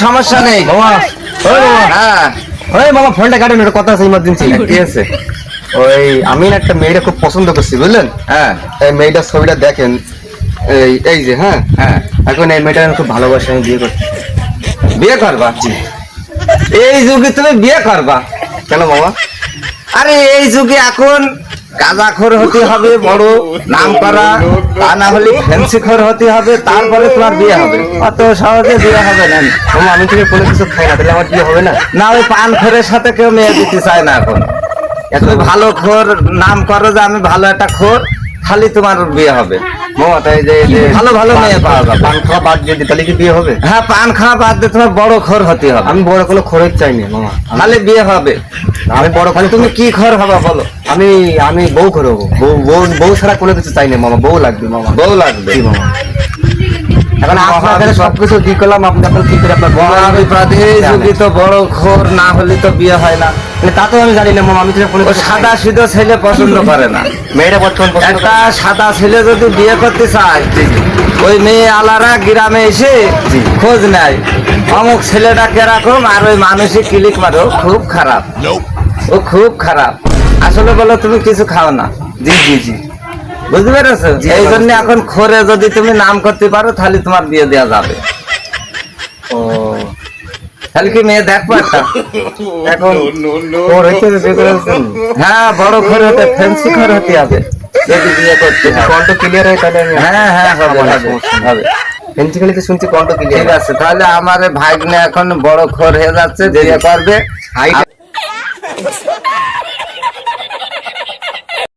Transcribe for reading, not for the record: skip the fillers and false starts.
সমস্যা নেই। মামা ওই মামা হ্যাঁ ওই মামা ফোনটা কাটেন, একটা কথা আছে ইমার্জেন্সি। কি আছে? ওই আমি না একটা মেয়েটা খুব পছন্দ করছি বুঝলেন। হ্যাঁ এই মেয়েটার ছবিটা দেখেন, এই এই যে হ্যাঁ হ্যাঁ এখন এই মেয়েটা আমি খুব ভালোবাসি, আমি বিয়ে করছি। বিয়ে করবা? এই যুগে তুমি বিয়ে করবা? কেন মামা? আরে এই যুগে এখন গাঁজাখোর হতে হবে, বড় নাম করা, তা না হলে ফ্যান্সিখোর হতে হবে, তারপরে তোমার বিয়ে হবে। অত সহজে বিয়ে হবে না। মামা আমি থেকে কোনো কিছু খাই না, তাহলে আমার বিয়ে হবে না? না ওই পান খোরের সাথে কেউ মেয়ে দিতে চায় না এখন। তুমি ভালো খোর নাম করো যে আমি ভালো একটা খোর, খালি তোমার বিয়ে হবে। মামা তাই যে ভালো ভালো মেয়ে পাওয়া যাবে। পান খাওয়া বাদ দিয়ে দিই, তাহলে কি বিয়ে হবে? হ্যাঁ পান খাওয়া বাদ দিয়ে তোমার বড় খোর হতে হবে, আমি বড় কোনো খরচ চাইনি মামা, তাহলে বিয়ে হবে। আমি বড় তাহলে তুমি কি খোর হবে বলো? আমি আমি বউ করবো, বউ ছাড়া কোনো কিছু চাই না মামা, বউ লাগবে মামা। বউ লাগবে? জি মামা। এখন আপনার কাছে সবকিছু কি করলাম, আপনি এখন কি করে আপনার বউ মহাবিপদে এই যুগে তো বড় খোর না হলে তো বিয়ে হয় না। তা তো আমি জানি না মামা, আমি তো কোনো ও সাদা সিধা ছেলে পছন্দ করে না। মেয়েটা বর্তমান পছন্দ একটা সাদা ছেলে যদি বিয়ে করতে চায়, ওই মেয়ে আলারা গ্রামে এসে জি। খোঁজ নেয় অমুক ছেলেটা কিরকম, আর ওই মানুষই ক্লিক মারো খুব খারাপ, ও খুব খারাপ। আসলে বলো তুমি কিছু খাও না। জি জি জি। বুঝতে পেরেছো? জি, এই জন্য বুঝতে এখন খোরে যদি তুমি নাম করতে পারো তাহলে তোমার বিয়ে দেওয়া যাবে। ও তাহলে কি মেয়ে দেখবো একটা? এখন ওর হইতে হবে, বিয়ে করে ফেলছেন? হ্যাঁ বড় খোর হতে, ফ্যান্সি খোর হতে হবে যদি বিয়ে করতে হয়। কণ্ঠ ক্লিয়ার হয় তাহলে আমি হ্যাঁ হ্যাঁ হবে আমার হবে সমস্যা নেই। হবে। ফেন্সিক্যালিতে শুনছি কণ্ঠ ঠিক ক্লিয়ার। আছে, তাহলে আমার ভাগ্নে এখন বড় খোর হয়ে যাচ্ছে, বিয়ে করবে। হাইট